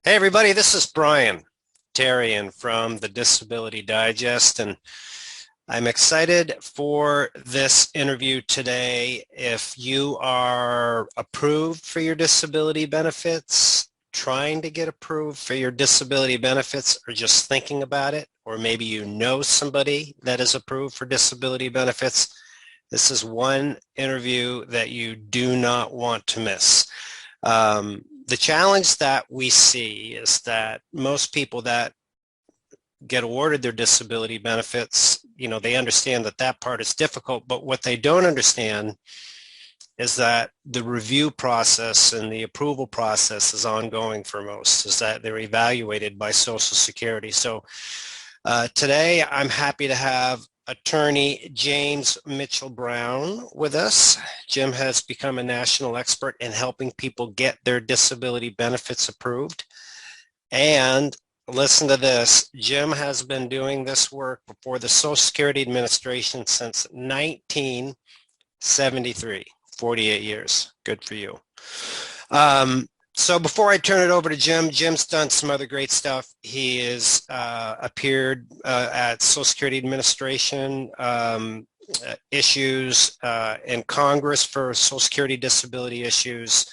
Hey everybody, this is Brian Tarian from the Disability Digest, and I'm excited for this interview today. If you are approved for your disability benefits, trying to get approved for your disability benefits, or just thinking about it, or maybe you know somebody that is approved for disability benefits, this is one interview that you do not want to miss. The challenge that we see is that most people that get awarded their disability benefits, they understand that that part is difficult, but what they don't understand is that the review process and the approval process is ongoing for most, is that they're evaluated by Social Security. So today I'm happy to have Attorney James Mitchell Brown with us. Jim has become a national expert in helping people get their disability benefits approved. And listen to this, Jim has been doing this work before the Social Security Administration since 1973, 48 years. Good for you. So before I turn it over to Jim, Jim's done some other great stuff. He has appeared at Social Security Administration issues in Congress for Social Security disability issues.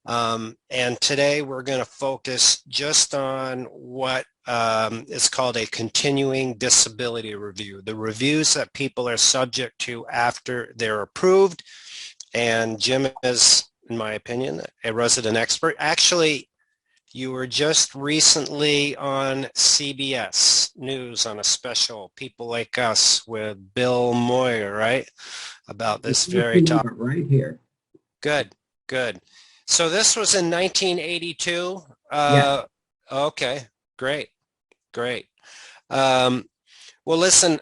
And today we're going to focus just on what is called a continuing disability review, the reviews that people are subject to after they're approved. And Jim is, in my opinion, a resident expert. Actually, you were just recently on CBS News on a special, People Like Us, with Bill Moyer, right? About this very topic. Right here. Good, good. So this was in 1982? Yeah. Okay, great, great. Well, listen,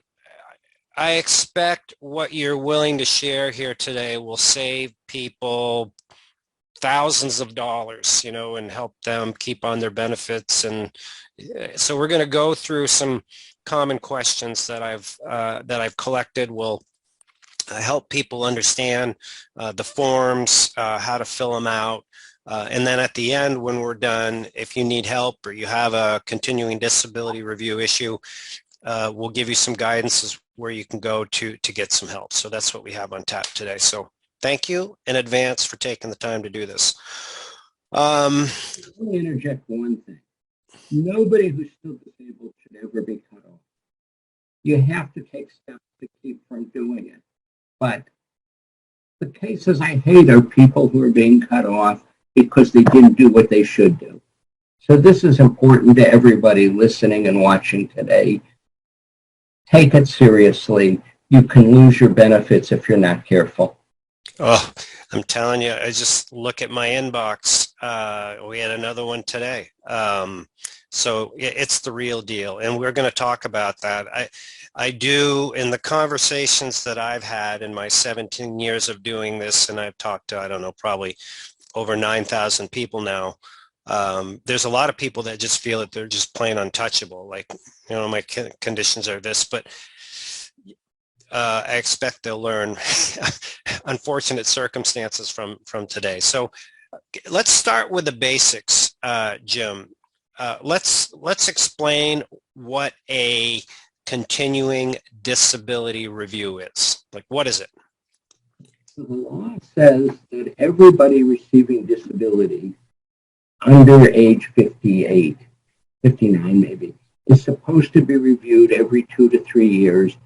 I expect what you're willing to share here today will save people thousands of dollars, and help them keep on their benefits. And so we're going to go through some common questions that I've collected. Will help people understand the forms, how to fill them out. And then at the end, when we're done, if you need help or you have a continuing disability review issue, we'll give you some guidance where you can go to get some help. So that's what we have on tap today. So thank you in advance for taking the time to do this. Let me interject one thing. Nobody who's still disabled should ever be cut off. You have to take steps to keep from doing it. But the cases I hate are people who are being cut off because they didn't do what they should do. So this is important to everybody listening and watching today. Take it seriously. You can lose your benefits if you're not careful. Oh, I'm telling you, I just look at my inbox. We had another one today. So it's the real deal. And we're going to talk about that. I do, in the conversations that I've had in my 17 years of doing this, and I've talked to, I don't know, probably over 9,000 people now. There's a lot of people that just feel that they're just plain untouchable. Like, my conditions are this, but I expect they'll learn unfortunate circumstances from today. So let's start with the basics, Jim. Let's explain what a continuing disability review is. Like, what is it? So the law says that everybody receiving disability under age 58, 59 maybe, is supposed to be reviewed every 2 to 3 years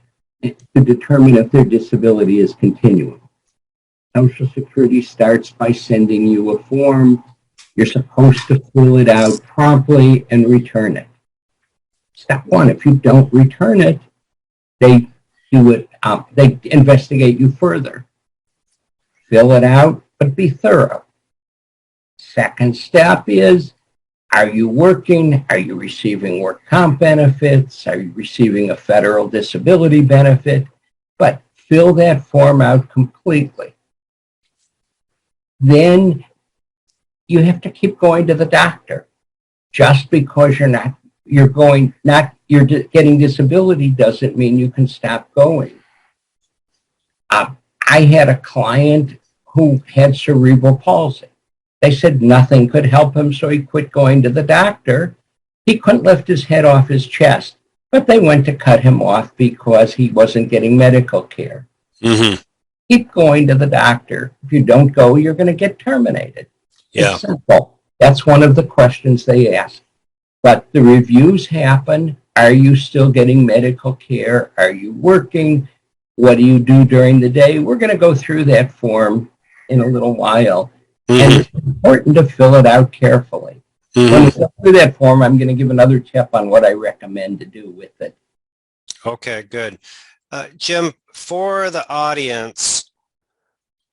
to determine if their disability is continuing. Social Security starts by sending you a form. You're supposed to fill it out promptly and return it. Step one, if you don't return it, they investigate you further. Fill it out, but be thorough. Second step is, are you working? Are you receiving work comp benefits? Are you receiving a federal disability benefit? But fill that form out completely. Then you have to keep going to the doctor. Just because you're getting disability doesn't mean you can stop going. I had a client who had cerebral palsy. They said nothing could help him, so he quit going to the doctor. He couldn't lift his head off his chest, but they went to cut him off because he wasn't getting medical care. Mm-hmm. Keep going to the doctor. If you don't go, you're going to get terminated. Yeah. It's simple. That's one of the questions they ask. But the reviews happen. Are you still getting medical care? Are you working? What do you do during the day? We're going to go through that form in a little while. Mm-hmm. And it's important to fill it out carefully. Mm-hmm. When we go through that form, I'm going to give another tip on what I recommend to do with it. Okay, good. Jim, for the audience,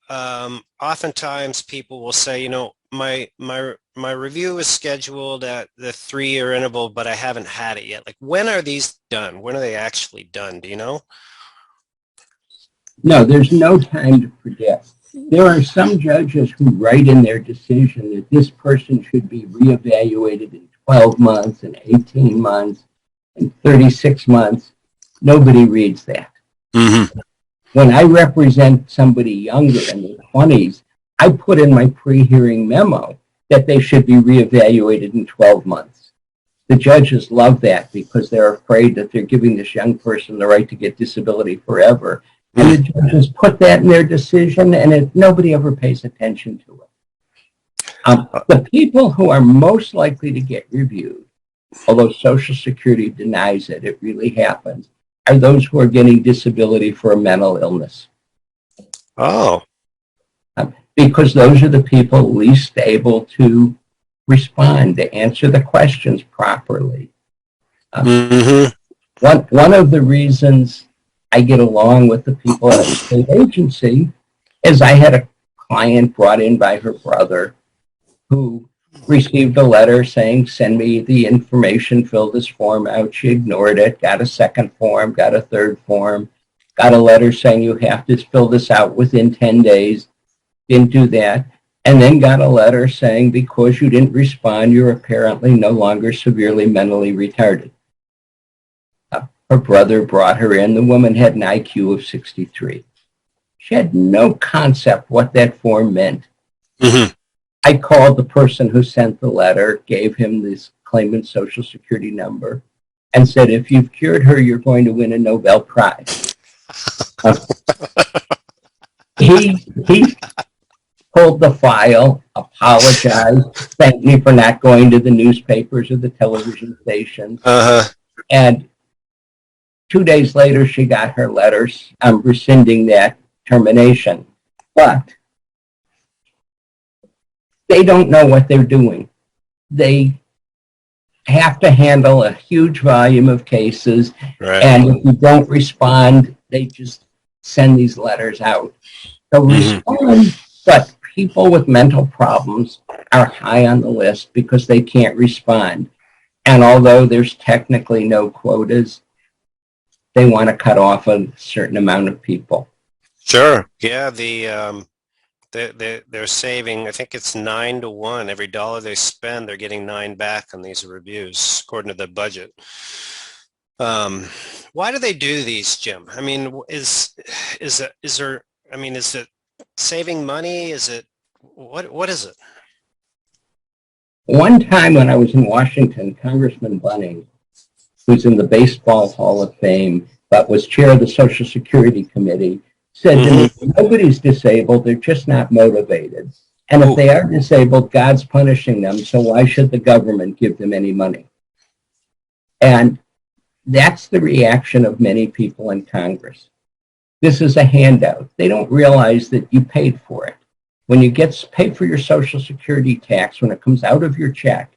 oftentimes people will say, you know, my review is scheduled at the 3-year interval, but I haven't had it yet. Like, when are these done? When are they actually done? Do you know? No, there's no time to predict. There are some judges who write in their decision that this person should be reevaluated in 12 months and 18 months and 36 months. Nobody reads that. Mm-hmm. When I represent somebody younger in their 20s, I put in my pre-hearing memo that they should be reevaluated in 12 months. The judges love that because they're afraid that they're giving this young person the right to get disability forever. And the judges put that in their decision, and nobody ever pays attention to it. The people who are most likely to get reviewed, although Social Security denies it, it really happens, are those who are getting disability for a mental illness. Oh. Because those are the people least able to respond, to answer the questions properly. Mm-hmm. One of the reasons I get along with the people at the state agency is I had a client brought in by her brother who received a letter saying, send me the information, fill this form out. She ignored it, got a second form, got a third form, got a letter saying you have to fill this out within 10 days. Didn't do that. And then got a letter saying because you didn't respond, you're apparently no longer severely mentally retarded. Her brother brought her in. The woman had an IQ of 63. She had no concept what that form meant. Mm-hmm. I called the person who sent the letter, gave him this claimant's Social Security number, and said, if you've cured her, you're going to win a Nobel Prize. He pulled the file, apologized, thanked me for not going to the newspapers or the television stations. Uh-huh. And 2 days later, she got her letters rescinding that termination. But they don't know what they're doing. They have to handle a huge volume of cases. Right. And if you don't respond, they just send these letters out. So respond, but people with mental problems are high on the list because they can't respond. And although there's technically no quotas, they want to cut off a certain amount of people. Sure. Yeah. They're saving, I think it's 9 to 1. Every dollar they spend, they're getting 9 back on these reviews, according to the budget. Why do they do these, Jim? I mean, is it saving money? Is it, what is it? One time when I was in Washington, Congressman Bunning, who's in the Baseball Hall of Fame, but was chair of the Social Security Committee, said to me, nobody's disabled, they're just not motivated. And if they are disabled, God's punishing them, so why should the government give them any money? And that's the reaction of many people in Congress. This is a handout. They don't realize that you paid for it. When you get paid for your Social Security tax, when it comes out of your check,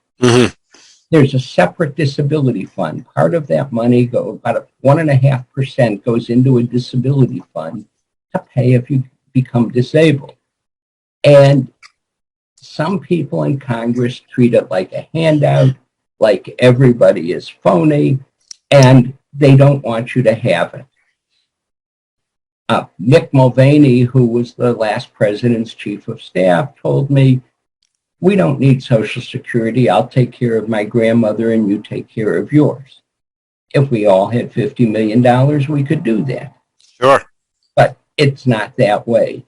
there's a separate disability fund. Part of that money, about 1.5%, goes into a disability fund to pay if you become disabled. And some people in Congress treat it like a handout, like everybody is phony, and they don't want you to have it. Mick Mulvaney, who was the last president's chief of staff, told me, we don't need Social Security. I'll take care of my grandmother and you take care of yours. If we all had $50 million, we could do that. Sure. But it's not that way.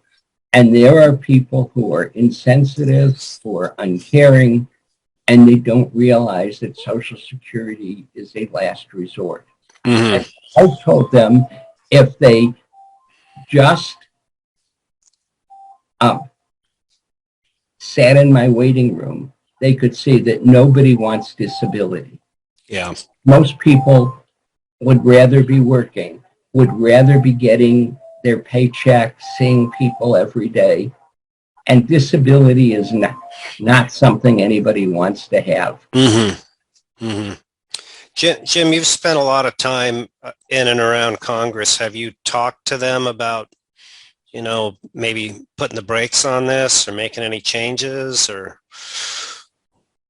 And there are people who are insensitive, who are uncaring, and they don't realize that Social Security is a last resort. Mm-hmm. And I've told them if they just sat in my waiting room, they could see that nobody wants disability. Yeah. Most people would rather be working, would rather be getting their paycheck, seeing people every day. And disability is not something anybody wants to have. Mm-hmm. Mm-hmm. Jim, you've spent a lot of time in and around Congress. Have you talked to them about, maybe putting the brakes on this or making any changes or?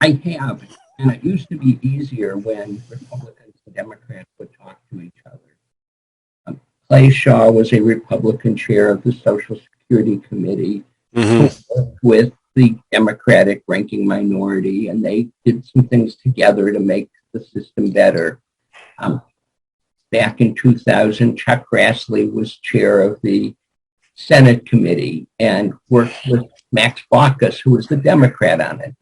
I have, and it used to be easier when Republicans and Democrats would talk to each other. Clay Shaw was a Republican chair of the Social Security Committee who worked with the Democratic ranking minority, and they did some things together to make the system better. Back in 2000, Chuck Grassley was chair of the Senate committee and worked with Max Baucus, who was the Democrat on it.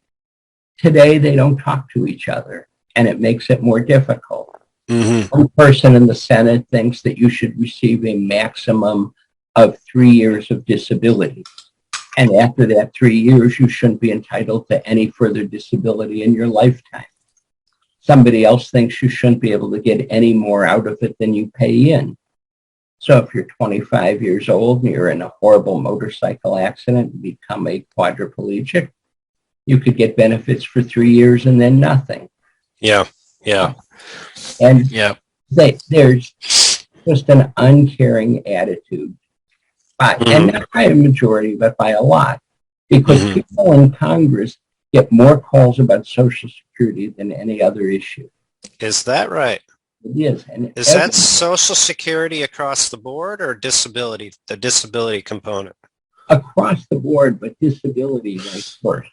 Today, they don't talk to each other, and it makes it more difficult. One person in the Senate thinks that you should receive a maximum of 3 years of disability. And after that 3 years, you shouldn't be entitled to any further disability in your lifetime. Somebody else thinks you shouldn't be able to get any more out of it than you pay in. So if you're 25 years old and you're in a horrible motorcycle accident and become a quadriplegic, you could get benefits for 3 years and then nothing. Yeah. And there's just an uncaring attitude, and not by a majority, but by a lot, because people in Congress get more calls about Social Security than any other issue. Is that right? It is. And is that Social Security across the board or disability, the disability component? Across the board, but disability right first.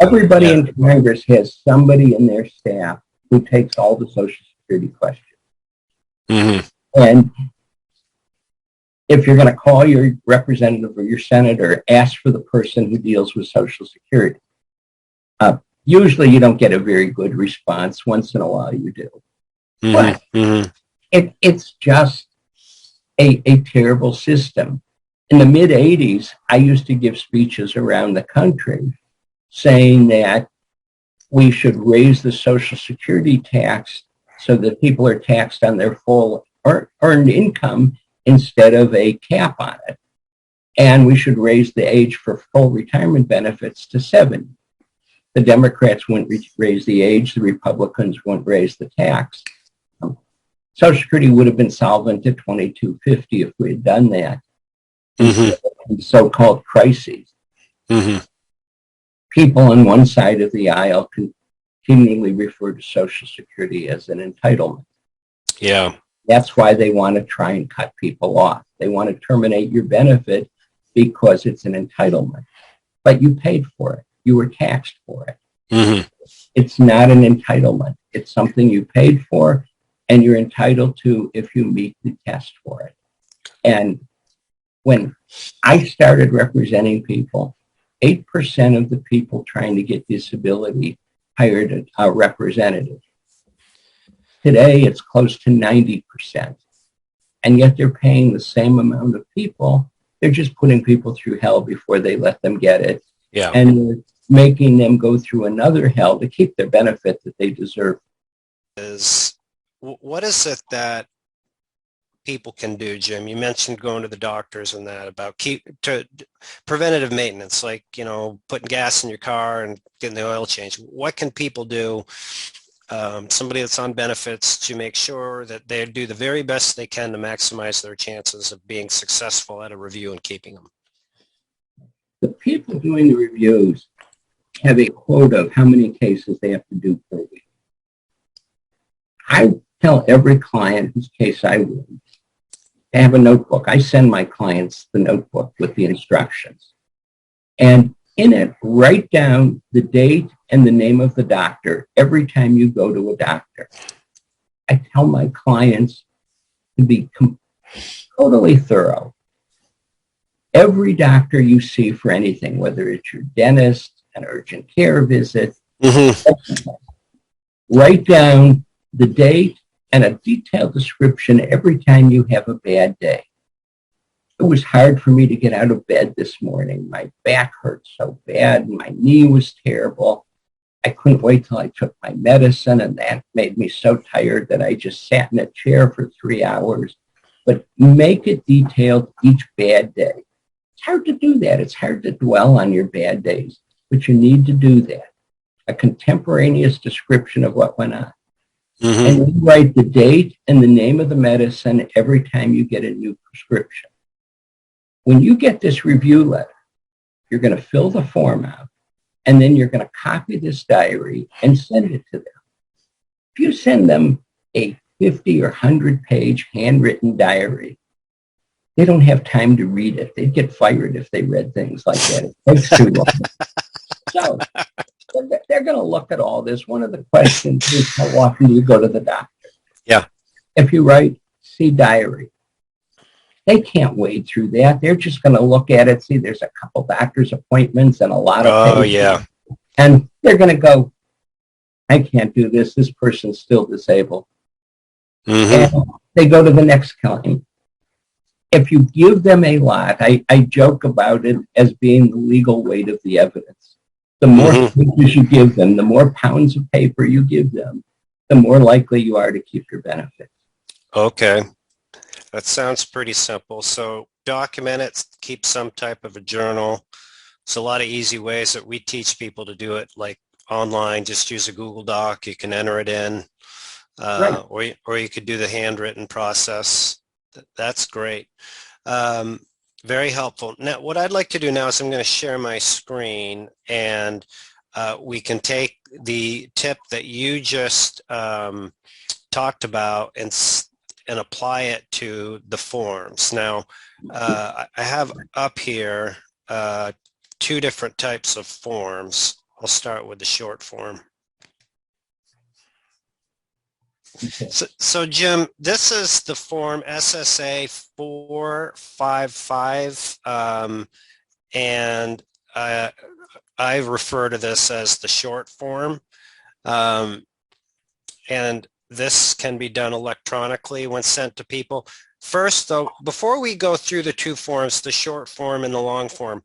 Everybody in Congress has somebody in their staff who takes all the Social Security questions. And if you're going to call your representative or your senator, ask for the person who deals with Social Security. Usually you don't get a very good response. Once in a while you do. But it's just a terrible system. In the mid-'80s, I used to give speeches around the country saying that we should raise the Social Security tax so that people are taxed on their full earned income instead of a cap on it. And we should raise the age for full retirement benefits to 70. The Democrats wouldn't raise the age. The Republicans wouldn't raise the tax. Social Security would have been solvent at 2250 if we had done that. So-called crises. People on one side of the aisle continually refer to Social Security as an entitlement. Yeah. That's why they want to try and cut people off. They want to terminate your benefit because it's an entitlement. But you paid for it. You were taxed for it. It's not an entitlement. It's something you paid for and you're entitled to if you meet the test for it. And when I started representing people, 8% of the people trying to get disability hired a representative. Today, it's close to 90%. And yet they're paying the same amount of people. They're just putting people through hell before they let them get it. Yeah. And they're making them go through another hell to keep their benefit that they deserve. What is it that people can do, Jim? You mentioned going to the doctors and that about preventative maintenance, like, putting gas in your car and getting the oil change. What can people do, somebody that's on benefits, to make sure that they do the very best they can to maximize their chances of being successful at a review and keeping them? The people doing the reviews have a quota of how many cases they have to do per week. I tell every client whose case I win, I have a notebook. I send my clients the notebook with the instructions. And in it, write down the date and the name of the doctor every time you go to a doctor. I tell my clients to be totally thorough. Every doctor you see for anything, whether it's your dentist, an urgent care visit, write down the date and a detailed description every time you have a bad day. It was hard for me to get out of bed this morning. My back hurt so bad. My knee was terrible. I couldn't wait till I took my medicine, and that made me so tired that I just sat in a chair for 3 hours. But make it detailed each bad day. It's hard to do that. It's hard to dwell on your bad days, but you need to do that. A contemporaneous description of what went on. And you write the date and the name of the medicine every time you get a new prescription. When you get this review letter, you're going to fill the form out, and then you're going to copy this diary and send it to them. If you send them a 50 or 100-page handwritten diary, they don't have time to read it. They'd get fired if they read things like that. It takes too long. So they're going to look at all this. One of the questions is, how often do you go to the doctor? Yeah. If you write, see diary, they can't wade through that. They're just going to look at it, see there's a couple doctor's appointments and a lot of patients. Yeah. And they're going to go, I can't do this. This person's still disabled. And they go to the next claim. If you give them a lot, I joke about it as being the legal weight of the evidence. The more pages you give them, the more pounds of paper you give them, the more likely you are to keep your benefits. Okay. That sounds pretty simple. So document it, keep some type of a journal. It's a lot of easy ways that we teach people to do it, like online. Just use a Google Doc. You can enter it in, Right. or you could do the handwritten process. That's great. Very helpful. Now, what I'd like to do now is I'm going to share my screen, and we can take the tip that you just talked about and apply it to the forms. Now, I have up here 2 different types of forms. I'll start with the short form. Okay. So Jim, this is the form SSA 455, and I refer to this as the short form. And this can be done electronically when sent to people. First, though, before we go through the 2 forms, the short form and the long form,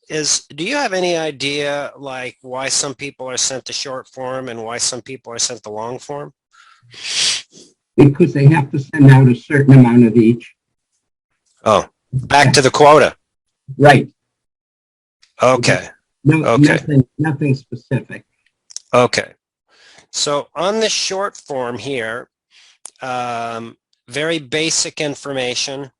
do you have any idea, like, why some people are sent the short form and why some people are sent the long form? Because they have to send out a certain amount of each. Oh, back to the quota. Right. Okay. No, Okay. Nothing specific. Okay. So on the short form here, very basic information.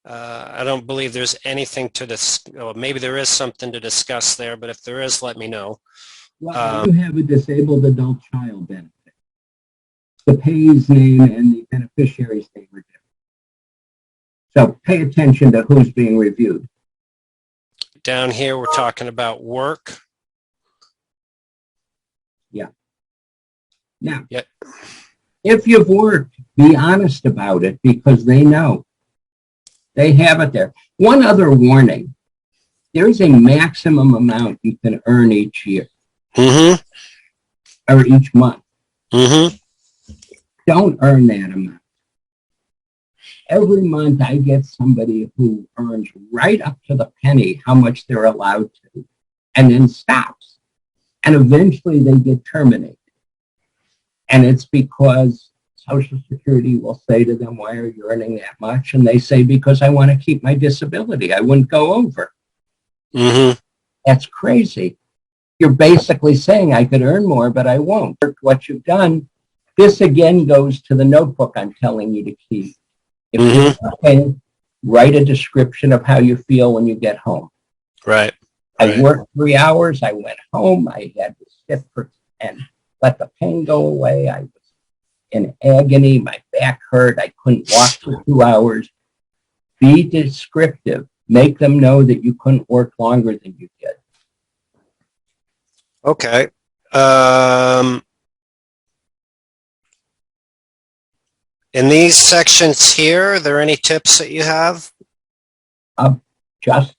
I don't believe there's anything to this. Well, maybe there is something to discuss there, but if there is, let me know. Well, you have a disabled adult child benefit. The payee's name and the beneficiary's name are different. So pay attention to who's being reviewed. Down here, we're talking about work. Yeah. Now, Yep. If you've worked, be honest about it, because they know. They have it there. One other warning. There's a maximum amount you can earn each year. Or each month. Don't earn that amount. Every month I get somebody who earns right up to the penny how much they're allowed to, and then stops. And eventually they get terminated. And it's because Social Security will say to them, why are you earning that much? And they say, because I want to keep my disability. I wouldn't go over. That's crazy. You're basically saying I could earn more, but I won't. What you've done, this again goes to the notebook I'm telling you to keep. If you can, write a description of how you feel when you get home. Right. I worked 3 hours. I went home. I had to sit and let the pain go away. I was in agony. My back hurt. I couldn't walk for 2 hours. Be descriptive. Make them know that you couldn't work longer than you did. Okay. In these sections here, are there any tips that you have? Just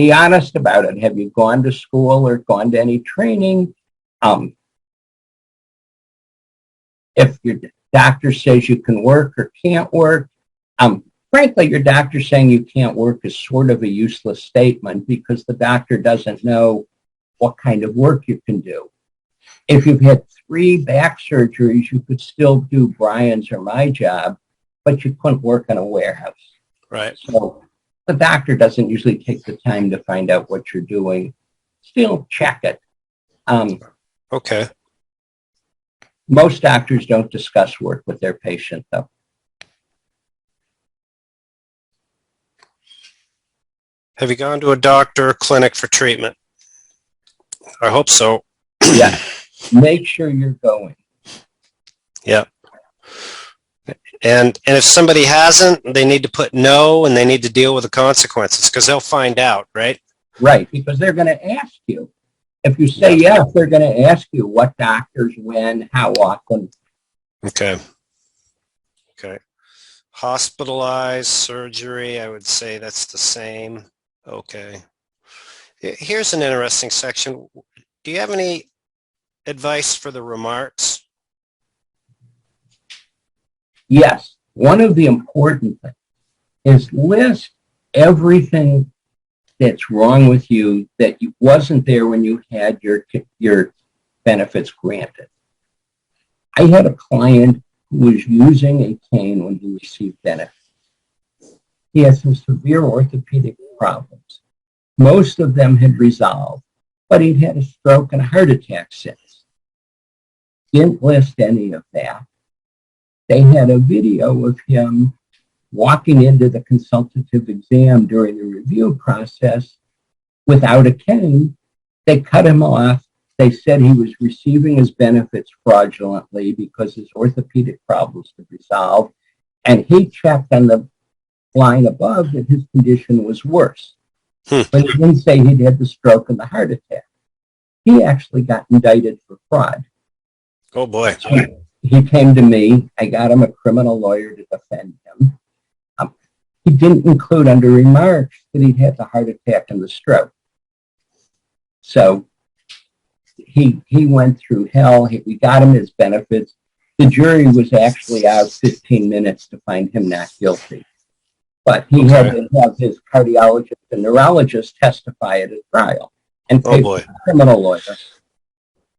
be honest about it. Have you gone to school or gone to any training? If your doctor says you can work or can't work, frankly, your doctor saying you can't work is sort of a useless statement because the doctor doesn't know what kind of work you can do. If you've had 3 back surgeries, you could still do Brian's or my job, but you couldn't work in a warehouse. Right. So the doctor doesn't usually take the time to find out what you're doing. Still check it. Okay. Most doctors don't discuss work with their patient, though. Have you gone to a doctor or clinic for treatment? I hope so. Yeah. Make sure you're going. Yeah. And if somebody hasn't, they need to put no, and they need to deal with the consequences because they'll find out, right? Right, because they're going to ask you. If you say yes, they're going to ask you what doctors, when, how often. Okay. Okay. Hospitalized, surgery, I would say that's the same. Okay. Here's an interesting section. Do you have any advice for the remarks? Yes. One of the important things is list everything that's wrong with you that wasn't there when you had your benefits granted. I had a client who was using a cane when he received benefits. He had some severe orthopedic problems. Most of them had resolved, but he'd had a stroke and a heart attack since. Didn't list any of that. They had a video of him walking into the consultative exam during the review process without a cane. They cut him off. They said he was receiving his benefits fraudulently because his orthopedic problems had resolved. And he checked on the line above that his condition was worse. But he didn't say he'd had the stroke and the heart attack. He actually got indicted for fraud. Oh, boy. He came to me. I got him a criminal lawyer to defend him. He didn't include under remarks that he'd had the heart attack and the stroke. So he went through hell. We got him his benefits. The jury was actually out 15 minutes to find him not guilty. But he had to have his cardiologist and neurologist testify at his trial and pay for a criminal lawyer.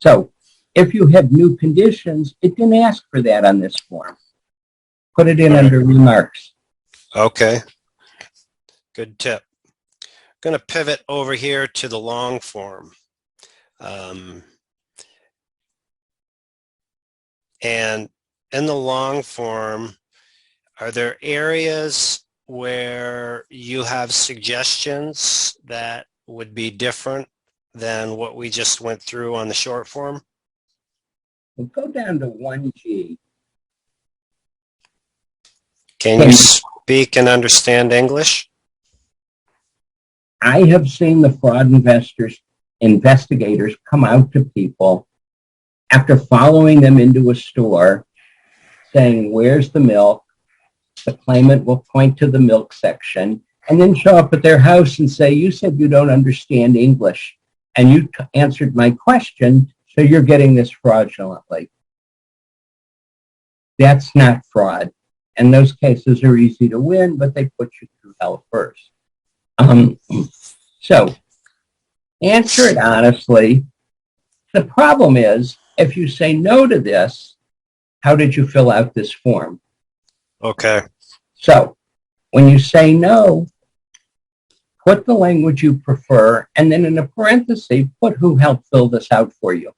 So if you have new conditions, it didn't ask for that on this form. Put it in under remarks. Okay. Good tip. I'm going to pivot over here to the long form. And in the long form, are there areas where you have suggestions that would be different than what we just went through on the short form? We'll go down to 1G. Can you speak and understand English? I have seen the fraud investigators come out to people after following them into a store saying, "Where's the milk?" The claimant will point to the milk section and then show up at their house and say, "You said you don't understand English and you answered my question, so you're getting this fraudulently." That's not fraud. And those cases are easy to win, but they put you through hell first. So answer it honestly. The problem is, if you say no to this, how did you fill out this form? Okay. So when you say no, put the language you prefer, and then in a parenthesis, put who helped fill this out for you.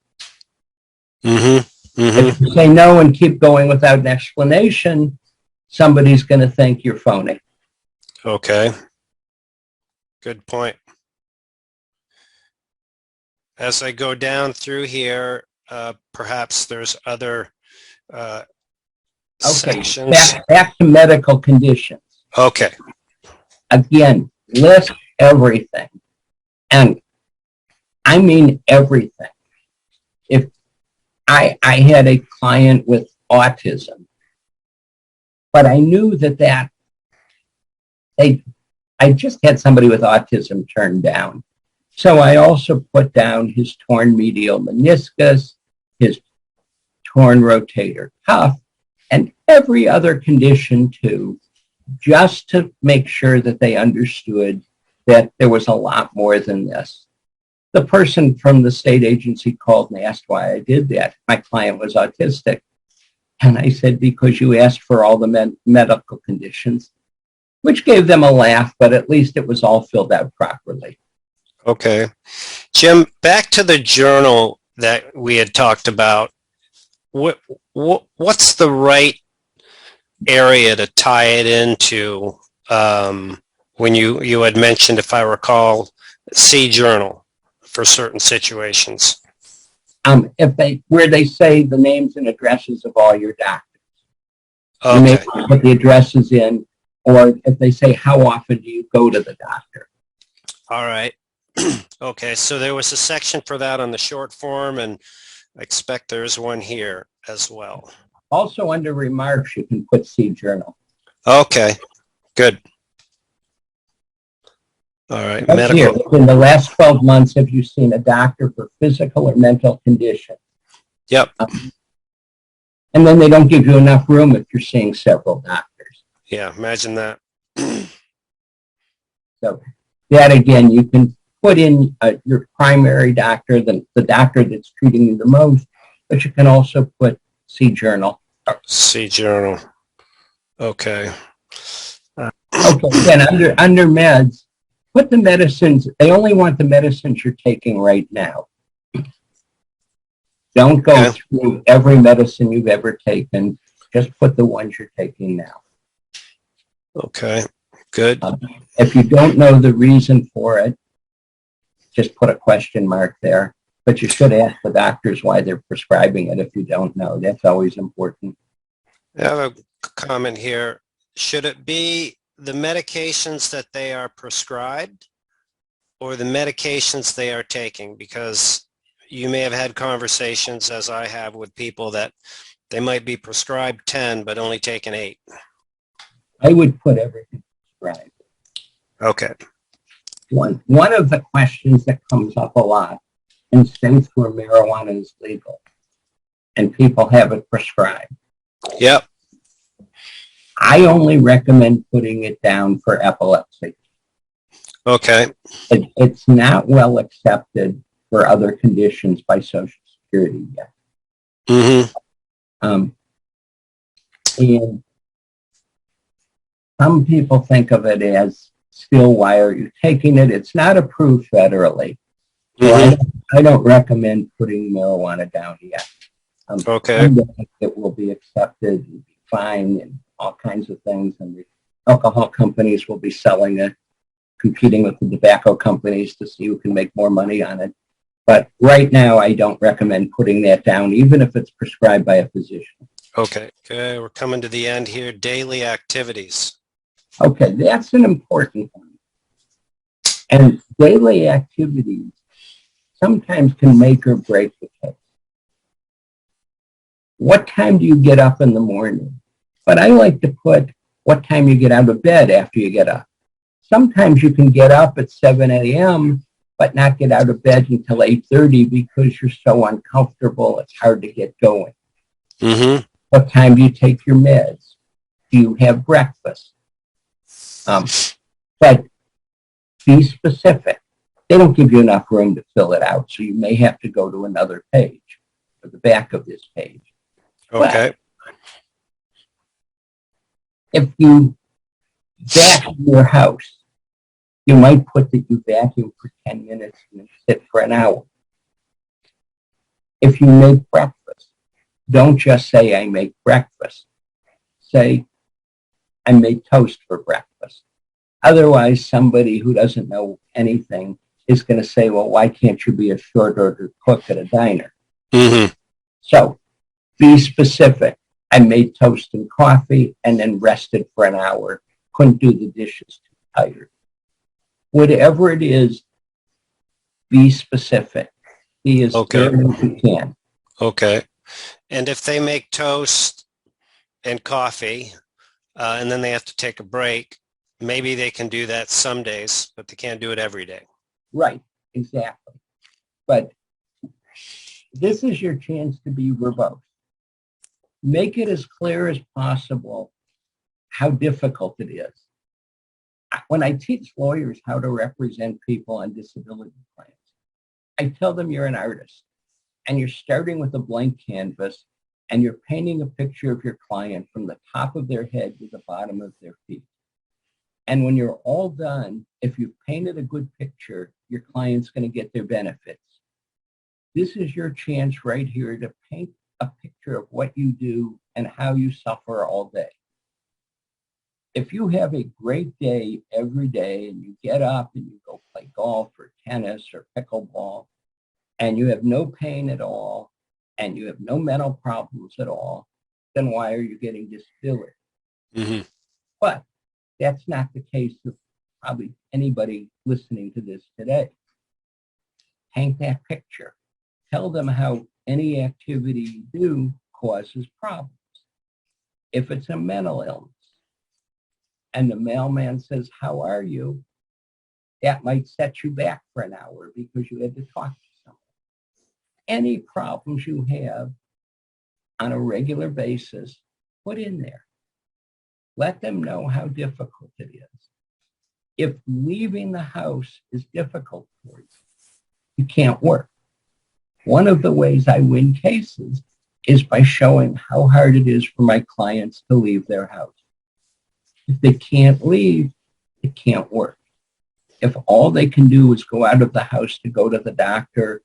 If you say no and keep going without an explanation, somebody's going to think you're phony. Okay. Good point. As I go down through here, perhaps there's other sections. Back to medical conditions. Okay. Again, list everything. And I mean everything. If I had a client with autism, but I knew that they I just had somebody with autism turned down. So I also put down his torn medial meniscus, his torn rotator cuff, and every other condition too, just to make sure that they understood that there was a lot more than this. The person from the state agency called and asked why I did that. My client was autistic. And I said, because you asked for all the medical conditions, which gave them a laugh, but at least it was all filled out properly. Okay. Jim, back to the journal that we had talked about. What's the right area to tie it into when you had mentioned, if I recall, C-journal for certain situations? Where they say the names and addresses of all your doctors. Okay. You may put the addresses in, or if they say, how often do you go to the doctor? All right. Okay, so there was a section for that on the short form, and I expect there's one here as well. Also under remarks, you can put C-journal. Okay, good. All right, Right medical. here, in the last 12 months, have you seen a doctor for physical or mental condition? Yep. And then they don't give you enough room if you're seeing several doctors. Yeah, imagine that. So that, again, you can put in your primary doctor, the doctor that's treating you the most, but you can also put C-journal. C-journal. Okay. Okay, then under meds, put the medicines, they only want the medicines you're taking right now. Don't go through every medicine you've ever taken. Just put the ones you're taking now. Okay, good. If you don't know the reason for it, just put a question mark there. But you should ask the doctors why they're prescribing it if you don't know. That's always important. I have a comment here. Should it be the medications that they are prescribed or the medications they are taking? Because you may have had conversations, as I have, with people that they might be prescribed 10 but only taken 8. I would put everything prescribed. Okay. One of the questions that comes up a lot in states where marijuana is legal and people have it prescribed. Yep. I only recommend putting it down for epilepsy. Okay. It's not well accepted for other conditions by Social Security yet. Mm-hmm. And some people think of it as, still, why are you taking it? It's not approved federally. So I don't recommend putting marijuana down yet. Okay. It will be accepted and be fine and all kinds of things. And the alcohol companies will be selling it, competing with the tobacco companies to see who can make more money on it. But right now, I don't recommend putting that down, even if it's prescribed by a physician. Okay. Okay, we're coming to the end here. Daily activities. Okay, that's an important one. And daily activities sometimes can make or break the case. What time do you get up in the morning? But I like to put what time you get out of bed after you get up. Sometimes you can get up at 7 a.m., but not get out of bed until 8:30 because you're so uncomfortable, it's hard to get going. Mm-hmm. What time do you take your meds? Do you have breakfast? But be specific. They don't give you enough room to fill it out, so you may have to go to another page, or the back of this page. Okay. But if you vacuum your house, you might put that you vacuum for 10 minutes and then sit for an hour. If you make breakfast, don't just say, I make breakfast. Say, I made toast for breakfast. Otherwise, somebody who doesn't know anything is going to say, well, why can't you be a short order cook at a diner? Mm-hmm. So be specific. I made toast and coffee and then rested for an hour. Couldn't do the dishes, too tired. Whatever it is, be specific. Be as clear as you can. Okay. And if they make toast and coffee, and then they have to take a break, maybe they can do that some days, but they can't do it every day. Right, exactly. But this is your chance to be verbose. Make it as clear as possible how difficult it is. When I teach lawyers how to represent people on disability claims, I tell them you're an artist and you're starting with a blank canvas and you're painting a picture of your client from the top of their head to the bottom of their feet. And when you're all done, if you've painted a good picture, your client's going to get their benefits. This is your chance right here to paint a picture of what you do and how you suffer all day. If you have a great day every day and you get up and you go play golf or tennis or pickleball and you have no pain at all and you have no mental problems at all, then why are you getting disability? Mm-hmm. But that's not the case of probably anybody listening to this today. Paint that picture. Tell them how any activity you do causes problems. If it's a mental illness and the mailman says, "How are you?" that might set you back for an hour because you had to talk to someone. Any problems you have on a regular basis, put in there. Let them know how difficult it is. If leaving the house is difficult for you, you can't work. One of the ways I win cases is by showing how hard it is for my clients to leave their house. If they can't leave, they can't work. If all they can do is go out of the house to go to the doctor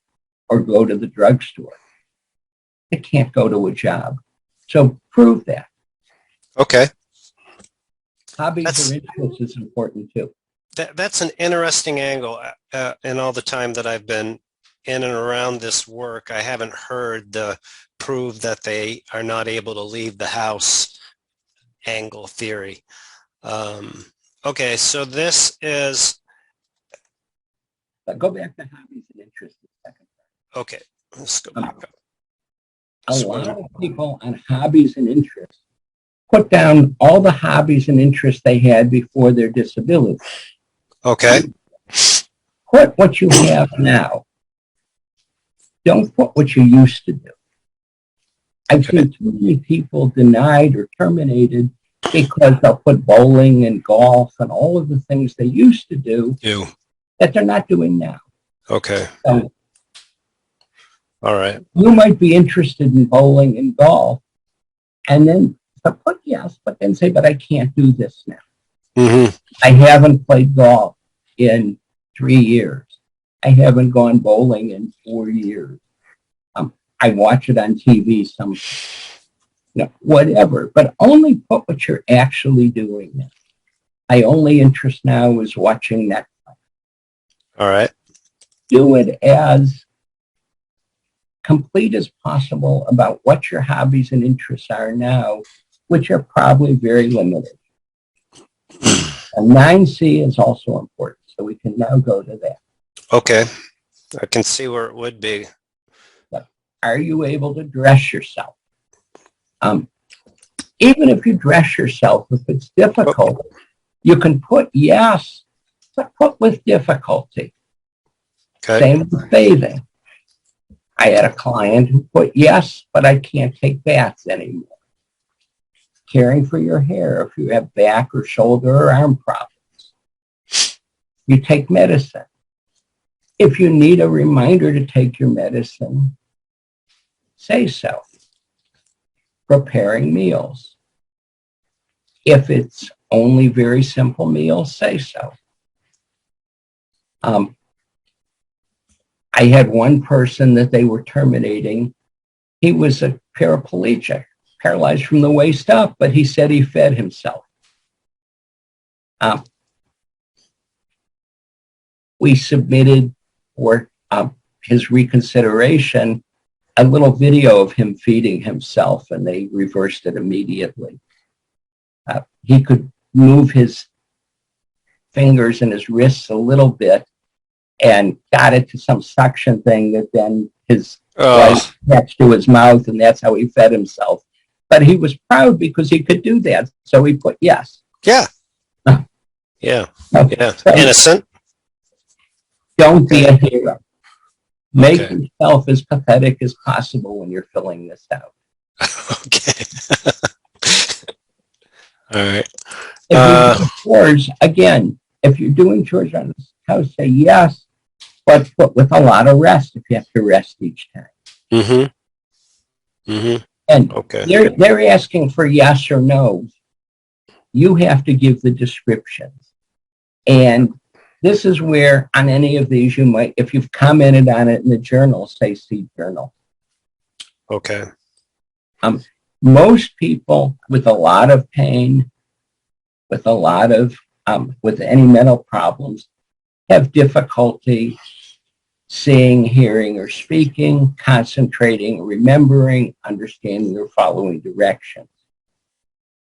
or go to the drugstore, they can't go to a job. So prove that. Okay. Hobbies or interests is important too. That's an interesting angle. In all the time that I've been in and around this work, I haven't heard the prove that they are not able to leave the house angle theory. Okay, so this is... Go back to hobbies and interests a second. Okay, let's go back up. A lot of people on hobbies and interests put down all the hobbies and interests they had before their disability. Okay. Put what you have now. Don't put what you used to do. I've seen too many people denied or terminated because they'll put bowling and golf and all of the things they used to do that they're not doing now. Okay. So, all right. you might be interested in bowling and golf, and then put yes, but then say, but I can't do this now. Mm-hmm. I haven't played golf in 3 years. I haven't gone bowling in 4 years. I watch it on TV, whatever, but only put what you're actually doing now. My only interest now is watching Netflix. All right. Do it as complete as possible about what your hobbies and interests are now, which are probably very limited. And 9C is also important, so we can now go to that. Okay. I can see where it would be. Are you able to dress yourself? Even if you dress yourself, if it's difficult, you can put yes, but put with difficulty. Okay. Same with bathing. I had a client who put yes, but I can't take baths anymore. Caring for your hair, if you have back or shoulder or arm problems. You take medicine. If you need a reminder to take your medicine, say so. Preparing meals. If it's only very simple meals, say so. I had one person that they were terminating. He was a paraplegic, paralyzed from the waist up, but he said he fed himself. We submitted for his reconsideration a little video of him feeding himself, and they reversed it immediately. He could move his fingers and his wrists a little bit and got it to some suction thing that then his wife attached to his mouth, and that's how he fed himself. But he was proud because he could do that, so he put yes. Yeah. Yeah. Okay. Yeah. So Innocent. don't be a hero. Make Okay. yourself as pathetic as possible when you're filling this out. Okay. All right. If you're doing chores, again, if you're doing chores on this house, say yes, but with a lot of rest if you have to rest each time. Mm-hmm. Mm-hmm. And Okay. they're asking for yes or no. You have to give the descriptions. And this is where on any of these you might, if you've commented on it in the journal, say see journal. Okay. Most people with a lot of pain, with a lot of, with any mental problems, have difficulty seeing, hearing, or speaking, concentrating, remembering, understanding, or following directions.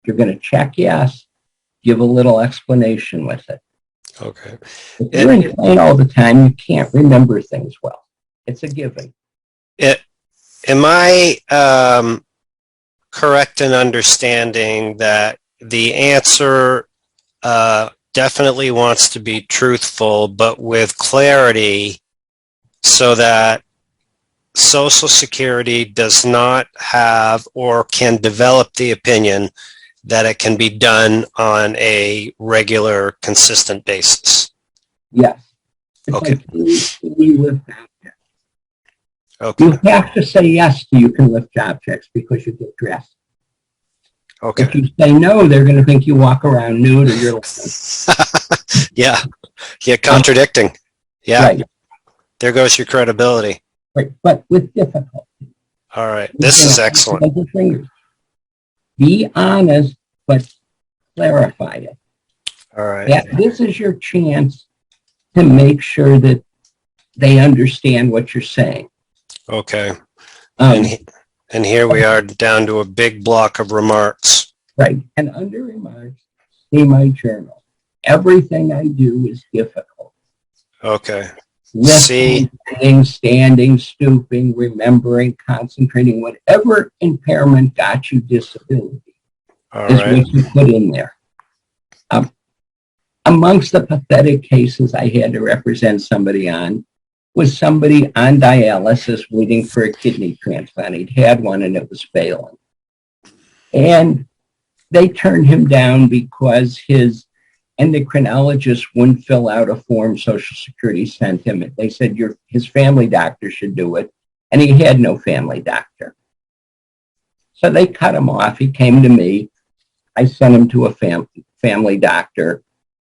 You're going to check yes, give a little explanation with it. Okay. If you're in pain all the time, you can't remember things well. It's a given. Am I correct in understanding that the answer definitely wants to be truthful, but with clarity, so that Social Security does not have or can develop the opinion that it can be done on a regular, consistent basis? Yes. It's Okay. like, can you lift objects? Okay. You have to say yes to you can lift objects because you get dressed. Okay. If you say no, they're going to think you walk around nude or you're Yeah. Yeah. Contradicting. Yeah. right. There goes your credibility. Right. But with difficulty. All right. This is excellent. Be honest, but clarify it. All right. Yeah, this is your chance to make sure that they understand what you're saying. Okay. And here we are down to a big block of remarks. Right. And under remarks, see my journal. Everything I do is difficult. Okay. Lifting, standing, stooping, remembering, concentrating, whatever impairment got you disability is what you put in there. Amongst the pathetic cases I had to represent somebody on was somebody on dialysis waiting for a kidney transplant. He'd had one and it was failing. And they turned him down because his endocrinologist wouldn't fill out a form Social Security sent him. They said his family doctor should do it, and he had no family doctor. So they cut him off. He came to me. I sent him to a family doctor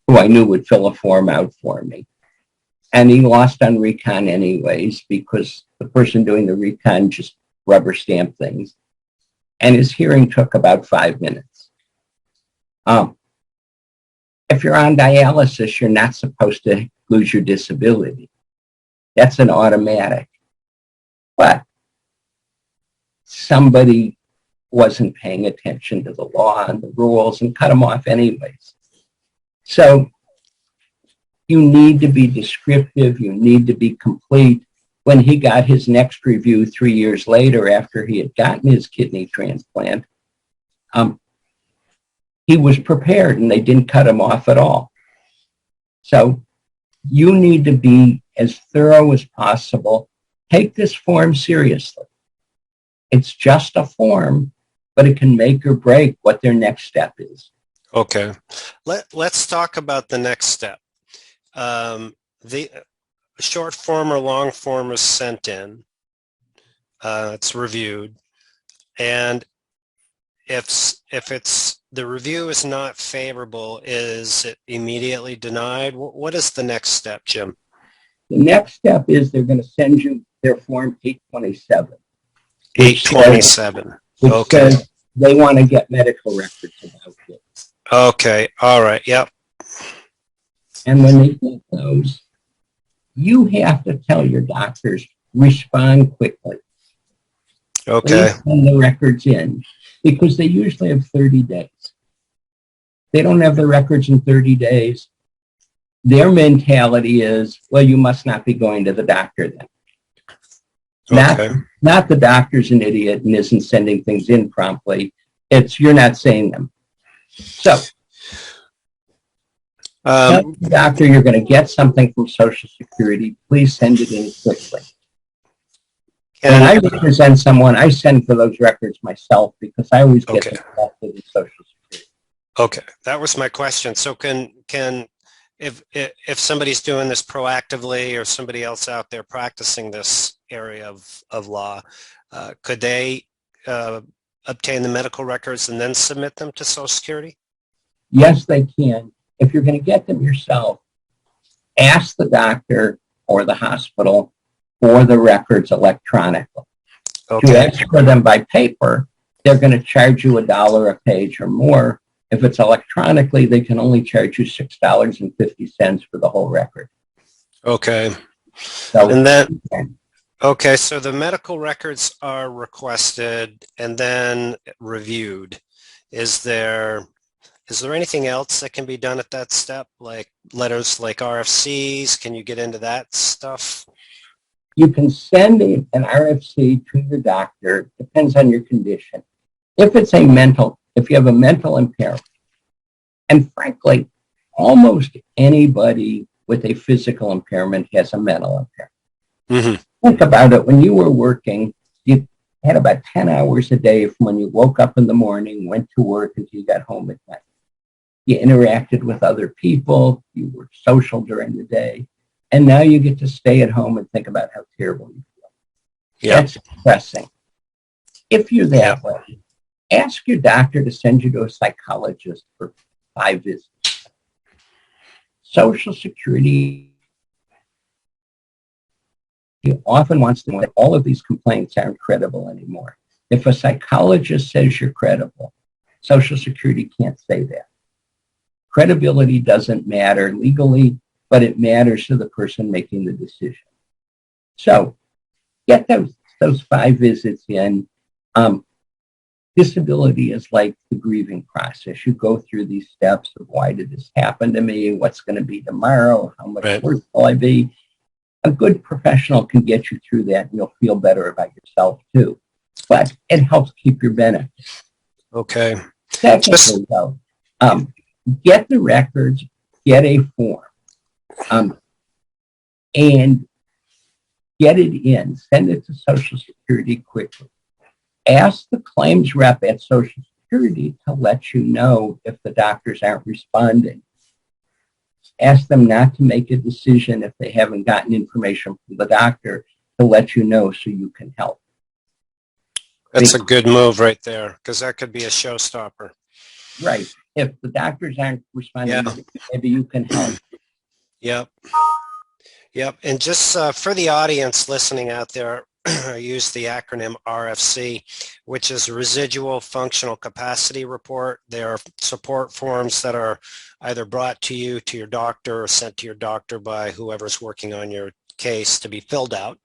who I knew would fill a form out for me. And he lost on recon anyways because the person doing the recon just rubber stamped things. And his hearing took about 5 minutes. If you're on dialysis, you're not supposed to lose your disability. That's an automatic. But somebody wasn't paying attention to the law and the rules and cut them off anyways. So you need to be descriptive. You need to be complete. When he got his next review 3 years later after he had gotten his kidney transplant, he was prepared and they didn't cut him off at all. So you need to be as thorough as possible. Take this form seriously. It's just a form, but it can make or break what their next step is. Okay. Let's talk about the next step. The short form or long form is sent in. It's reviewed. And if it's the review is not favorable, is it immediately denied? What is the next step, Jim? The next step is they're going to send you their form 827. 827. Okay. Says they want to get medical records about it. Okay. All right. Yep. And when they get those, you have to tell your doctors, respond quickly. Okay. Please send the records in because they usually have 30 days. They don't have the records in 30 days. Their mentality is, well, you must not be going to the doctor then. Okay. Not the doctor's an idiot and isn't sending things in promptly. It's you're not saying them. So Tell the doctor you're going to get something from Social Security. Please send it in quickly. When I represent someone, I send for those records myself because I always get them collected in Social Security. Okay, that was my question. So if somebody's doing this proactively or somebody else out there practicing this area of law, could they obtain the medical records and then submit them to Social Security? Yes, they can. If you're going to get them yourself, ask the doctor or the hospital for the records electronically. Okay. If you ask for them by paper, they're going to charge you $1 a page or more. If it's electronically, they can only charge you $6.50 for the whole record. Okay. So, and then, okay, so the medical records are requested and then reviewed. Is there anything else that can be done at that step, like letters like RFCs? Can you get into that stuff? You can send an RFC to your doctor. Depends on your condition. If you have a mental impairment, and frankly, almost anybody with a physical impairment has a mental impairment. Mm-hmm. Think about it. When you were working, you had about 10 hours a day from when you woke up in the morning, went to work until you got home at night. You interacted with other people. You were social during the day. And now you get to stay at home and think about how terrible you feel. Yeah. That's depressing. If you're that way, ask your doctor to send you to a psychologist for 5 visits. Social Security often wants to know that all of these complaints aren't credible anymore. If a psychologist says you're credible, Social Security can't say that. Credibility doesn't matter legally, but it matters to the person making the decision. So get those 5 visits in. Disability is like the grieving process. You go through these steps of why did this happen to me? What's going to be tomorrow? How much worse will I be? A good professional can get you through that and you'll feel better about yourself too. But it helps keep your benefits. Okay. Secondly, though, get the records, get a form, and get it in. Send it to Social Security quickly. Ask the claims rep at Social Security to let you know if the doctors aren't responding. Ask them not to make a decision if they haven't gotten information from the doctor to let you know so you can help. That's a good move right there because that could be a showstopper. Right. If the doctors aren't responding, maybe you can help. Yep. And just for the audience listening out there, I use the acronym RFC, which is Residual Functional Capacity Report. They are support forms that are either brought to you, to your doctor, or sent to your doctor by whoever's working on your case to be filled out.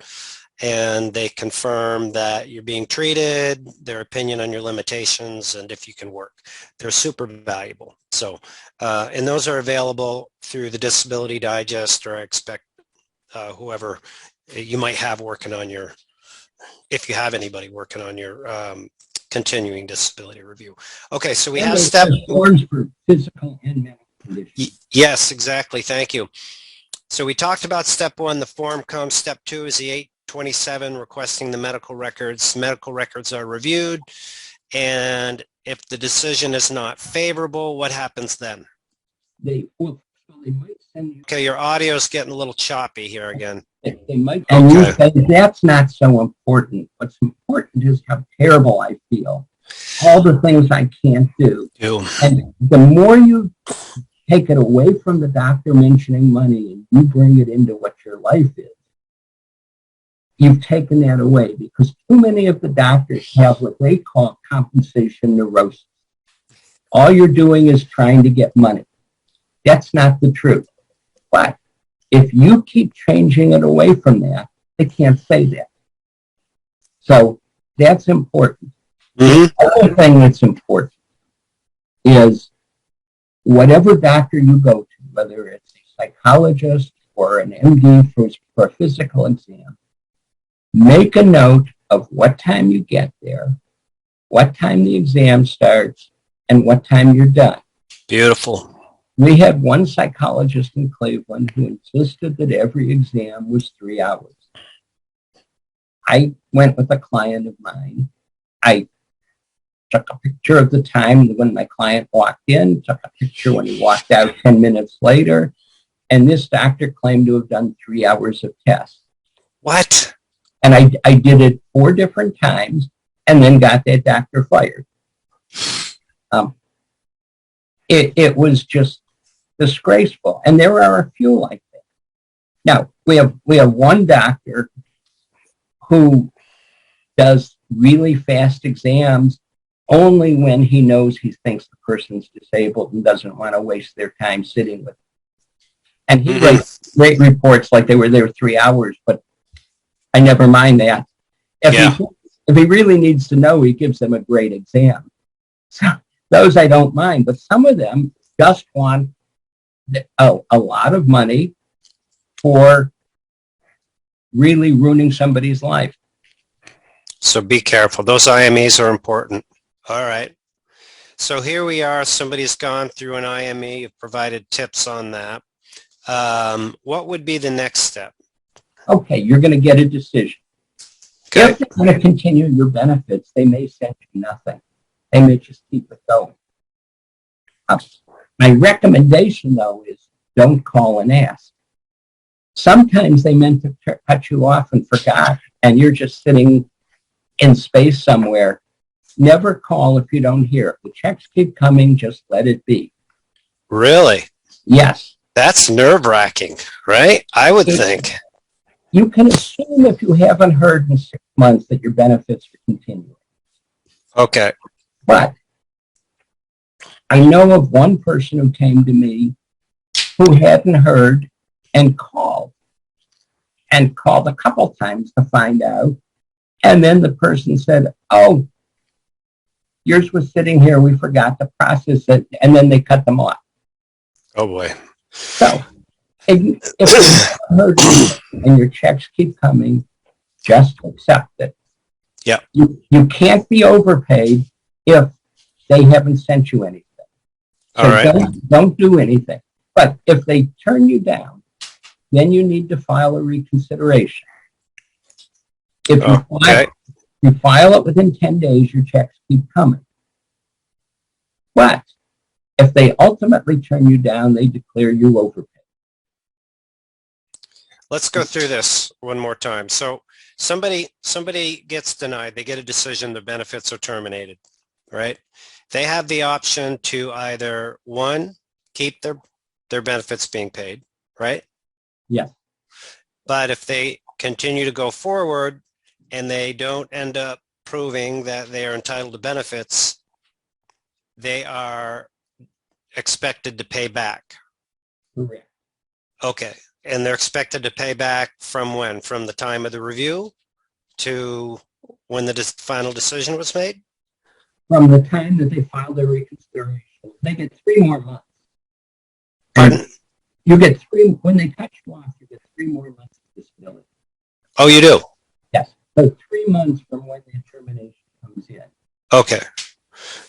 And they confirm that you're being treated, their opinion on your limitations, and if you can work. They're super valuable. So, and those are available through the Disability Digest, or I expect whoever you might have working on your, if you have anybody working on your continuing disability review. Okay, so we have forms for physical and mental conditions. Yes, exactly. Thank you. So we talked about step 1, the form comes. Step 2 is the 827 requesting the medical records. Medical records are reviewed, and if the decision is not favorable, what happens then? They might send you. Okay, your audio is getting a little choppy here again. They might, and you say that's not so important. What's important is how terrible I feel. All the things I can't do. And the more you take it away from the doctor mentioning money and you bring it into what your life is, you've taken that away, because too many of the doctors have what they call compensation neurosis. All you're doing is trying to get money. That's not the truth. But if you keep changing it away from that, they can't say that. So that's important. Mm-hmm. The other thing that's important is whatever doctor you go to, whether it's a psychologist or an MD for a physical exam, make a note of what time you get there, what time the exam starts, and what time you're done. Beautiful. We had one psychologist in Cleveland who insisted that every exam was 3 hours. I went with a client of mine. I took a picture of the time when my client walked in, took a picture when he walked out 10 minutes later, and this doctor claimed to have done 3 hours of tests. What? And I did it 4 different times and then got that doctor fired. It was just disgraceful. And there are a few like that. Now, we have one doctor who does really fast exams only when he knows he thinks the person's disabled and doesn't want to waste their time sitting with them. And he writes great reports like they were there 3 hours, but I never mind that. If he really needs to know, he gives them a great exam. So those I don't mind, but some of them just want a lot of money for really ruining somebody's life. So be careful. Those IMEs are important. All right. So here we are. Somebody's gone through an IME. You've provided tips on that. What would be the next step? Okay, you're going to get a decision. Okay. If they're going to continue your benefits, they may send you nothing. They may just keep it going. My recommendation, though, is don't call and ask. Sometimes they meant to cut you off and forgot, and you're just sitting in space somewhere. Never call if you don't hear. If the checks keep coming, just let it be. Really? Yes. That's nerve-wracking, right? I would think. You can assume if you haven't heard in 6 months that your benefits are continuing. Okay. But I know of one person who came to me who hadn't heard and called a couple times to find out. And then the person said, oh, yours was sitting here. We forgot to process it. And then they cut them off. Oh, boy. So if you heard and your checks keep coming, just accept it. Yeah. You can't be overpaid if they haven't sent you anything. So all right. Don't do anything. But if they turn you down, then you need to file a reconsideration. If you file it within 10 days, your checks keep coming. But if they ultimately turn you down, they declare you overpaid. Let's go through this one more time. So somebody gets denied. They get a decision. Their benefits are terminated, right? They have the option to either, one, keep their benefits being paid, right? Yes. But if they continue to go forward and they don't end up proving that they are entitled to benefits, they are expected to pay back. Correct. Okay. And they're expected to pay back from when? From the time of the review to when the final decision was made? From the time that they filed their reconsideration. They get 3 more months. Pardon? You get 3, when they cut you off, you get 3 more months of disability. Oh, you do? Yes. So 3 months from when the termination comes in. Okay.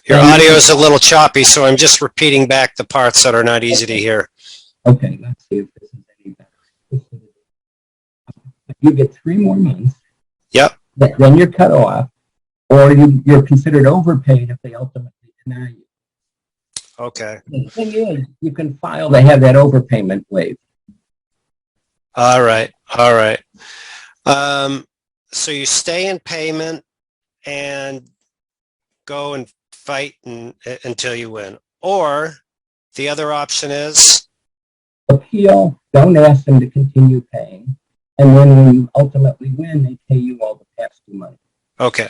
Your audio is a little choppy, so I'm just repeating back the parts that are not easy to hear. Okay, let's see if this is any better. You get 3 more months. Yep. Then you're cut off, or you're considered overpaid if they ultimately deny you. Okay. The thing is, you can file to have that overpayment waived. All right. All right. So you stay in payment and go and fight until you win. Or the other option is? Appeal, don't ask them to continue paying. And then when you ultimately win, they pay you all the past due money. Okay.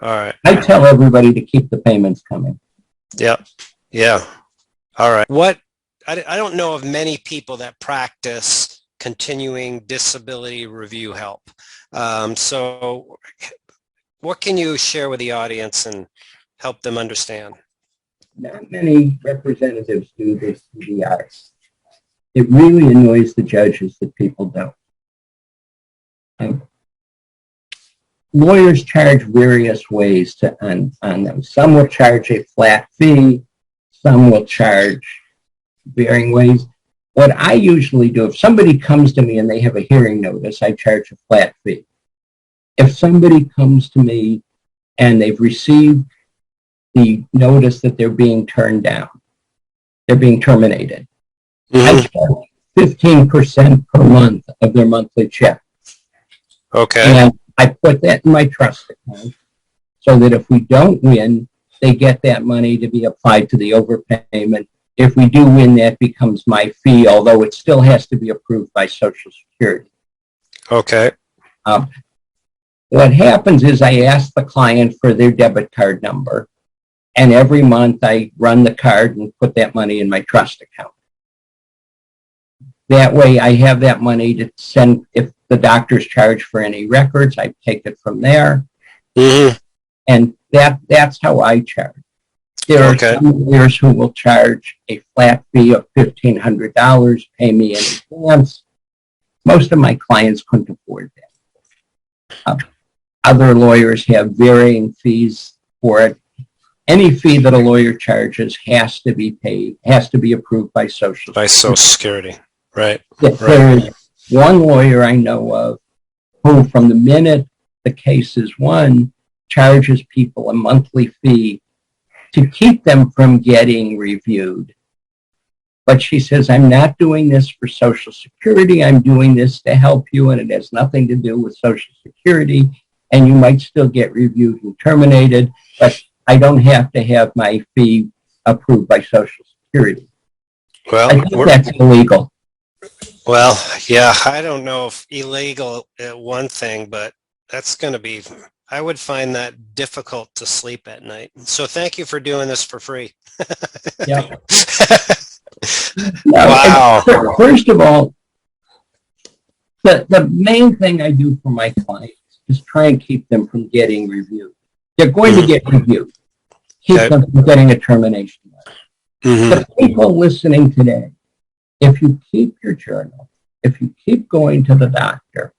All right. I tell everybody to keep the payments coming. Yep. Yeah. All right. I don't know of many people that practice continuing disability review help. So what can you share with the audience and help them understand? Not many representatives do this CDI. It really annoys the judges that people don't. And lawyers charge various ways on them. Some will charge a flat fee. Some will charge varying ways. What I usually do, if somebody comes to me and they have a hearing notice, I charge a flat fee. If somebody comes to me and they've received the notice that they're being turned down, they're being terminated, I charge 15% per month of their monthly check. Okay. And I put that in my trust account so that if we don't win, they get that money to be applied to the overpayment. If we do win, that becomes my fee, although it still has to be approved by Social Security. Okay. What happens is I ask the client for their debit card number, and every month I run the card and put that money in my trust account. That way I have that money to send, if the doctor's charged for any records, I take it from there. And that's how I charge. There are some lawyers who will charge a flat fee of $1,500, pay me in advance. Most of my clients couldn't afford that. Other lawyers have varying fees for it. Any fee that a lawyer charges has to be paid, has to be approved by Social Security. By Social Security, right. There is one lawyer I know of who, from the minute the case is won, charges people a monthly fee to keep them from getting reviewed. But she says, I'm not doing this for Social Security. I'm doing this to help you, and it has nothing to do with Social Security. And you might still get reviewed and terminated, but I don't have to have my fee approved by Social Security. Well, I think that's illegal. Well, yeah, I don't know if illegal one thing, but that's going to be, I would find that difficult to sleep at night. So thank you for doing this for free. Yeah. Wow. First of all, the main thing I do for my clients is try and keep them from getting reviewed. They're going to get reviewed. Keep them from getting a termination letter. The people listening today, if you keep your journal, if you keep going to the doctor,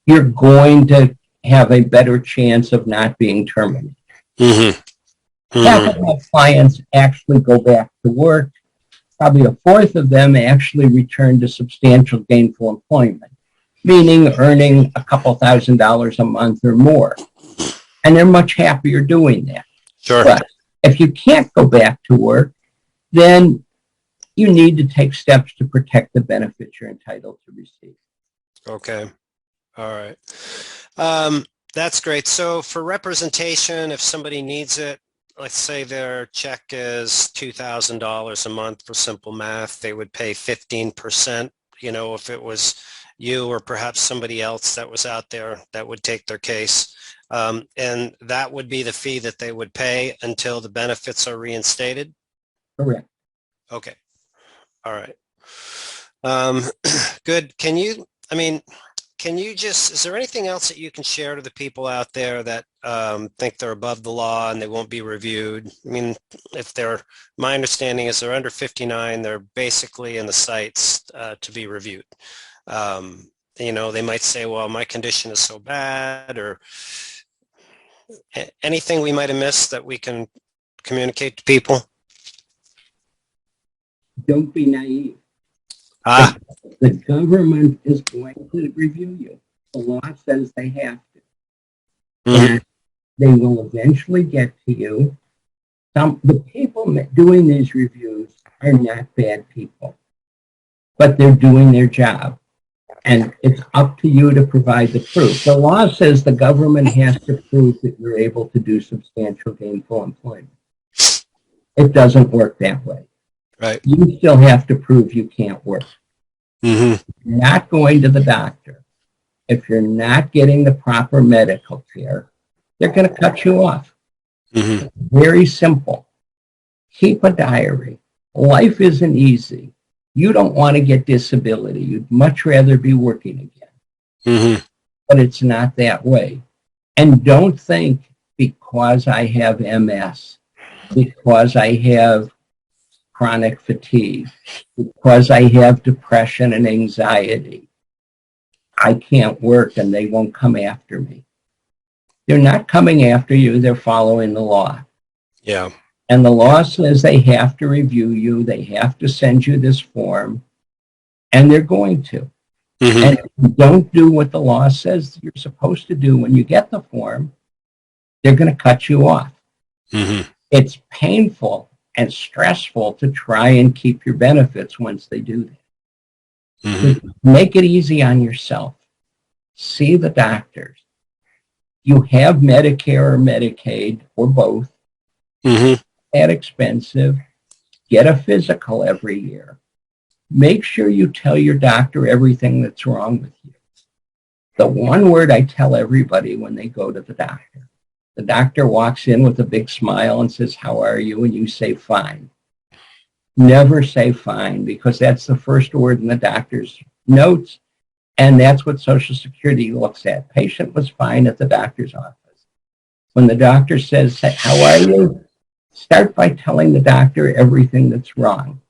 you're going to have a better chance of not being terminated. Half of my clients actually go back to work. Probably a fourth of them actually return to substantial gainful employment, meaning earning a couple $1,000s a month or more. And they're much happier doing that. Sure. But if you can't go back to work, then you need to take steps to protect the benefits you're entitled to receive. Okay. All right. That's great. So for representation, if somebody needs it, let's say their check is $2,000 a month for simple math, they would pay 15%. You know, if it was you or perhaps somebody else that was out there that would take their case. And that would be the fee that they would pay until the benefits are reinstated? Correct. Okay. All right. Good. Can you just, is there anything else that you can share to the people out there that think they're above the law and they won't be reviewed? I mean, if they're, my understanding is they're under 59, they're basically in the sights to be reviewed. You know, they might say, well, my condition is so bad, or anything we might have missed that we can communicate to people? Don't be naive. The government is going to review you. The law says they have to. And they will eventually get to you. The people doing these reviews are not bad people, but they're doing their job. And it's up to you to provide the proof. The law says the government has to prove that you're able to do substantial gainful employment. It doesn't work that way. Right. You still have to prove you can't work. You're not going to the doctor. If you're not getting the proper medical care, they're going to cut you off. Very simple. Keep a diary. Life isn't easy. You don't want to get disability. You'd much rather be working again. But it's not that way. And don't think because I have MS, because I have chronic fatigue, because I have depression and anxiety, I can't work and they won't come after me. They're not coming after you. They're following the law. Yeah. And the law says they have to review you, they have to send you this form, and they're going to. Mm-hmm. And if you don't do what the law says you're supposed to do when you get the form, they're going to cut you off. Mm-hmm. It's painful and stressful to try and keep your benefits once they do that. Mm-hmm. Make it easy on yourself. See the doctors. You have Medicare or Medicaid or both. Mm-hmm. That expensive. Get a physical every year. Make sure you tell your doctor everything that's wrong with you. The one word I tell everybody when they go to the doctor walks in with a big smile and says, "How are you?" And you say, "Fine." Never say fine, because that's the first word in the doctor's notes, and that's what Social Security looks at. Patient was fine at the doctor's office. When the doctor says, "How are you?" start by telling the doctor everything that's wrong,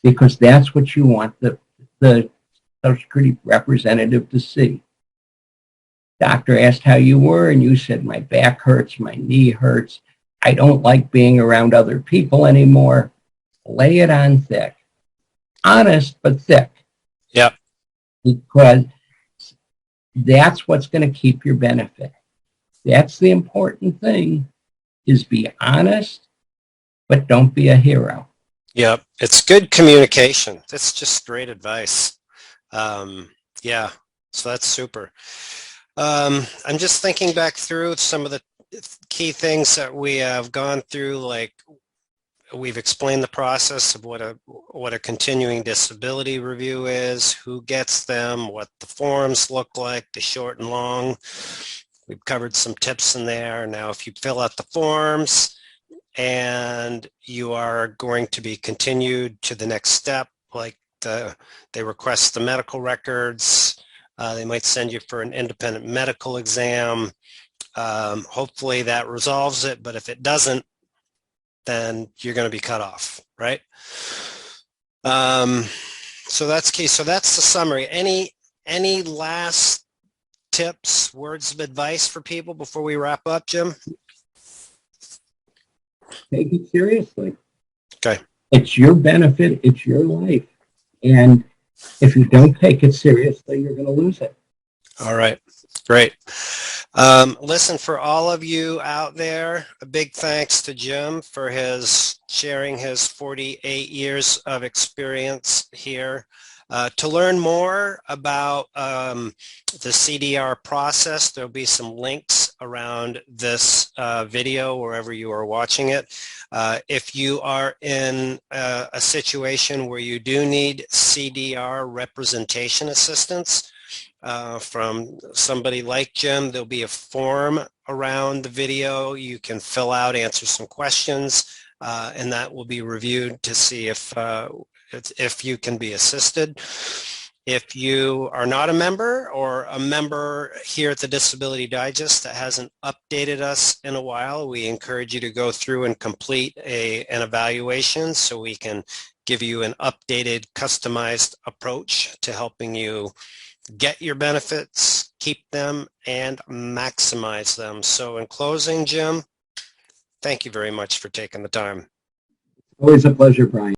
because that's what you want the Social Security representative to see. Doctor asked how you were, and you said, "My back hurts, my knee hurts, I don't like being around other people anymore." Lay it on thick. Honest, but thick. Yep. Because that's what's going to keep your benefit. That's the important thing, is be honest, but don't be a hero. Yep. It's good communication. That's just great advice. Yeah. So that's super. I'm just thinking back through some of the key things that we have gone through, like we've explained the process of what a continuing disability review is, who gets them, what the forms look like, the short and long. We've covered some tips in there. Now, if you fill out the forms and you are going to be continued to the next step, like they request the medical records, they might send you for an independent medical exam. Hopefully that resolves it, but if it doesn't, then you're going to be cut off, right? So that's key. So that's the summary. Any last tips, words of advice for people before we wrap up, Jim? Take it seriously. Okay. It's your benefit. It's your life. And if you don't take it seriously, you're going to lose it. All right. Great. Listen, for all of you out there, a big thanks to Jim for sharing his 48 years of experience here. To learn more about the CDR process, there'll be some links around this video wherever you are watching it. If you are in a situation where you do need CDR representation assistance, from somebody like Jim, there'll be a form around the video you can fill out, answer some questions, and that will be reviewed to see if you can be assisted. If you are not a member, or a member here at the Disability Digest that hasn't updated us in a while, we encourage you to go through and complete an evaluation so we can give you an updated, customized approach to helping you get your benefits, keep them, and maximize them. So in closing, Jim, thank you very much for taking the time. Always a pleasure, Brian.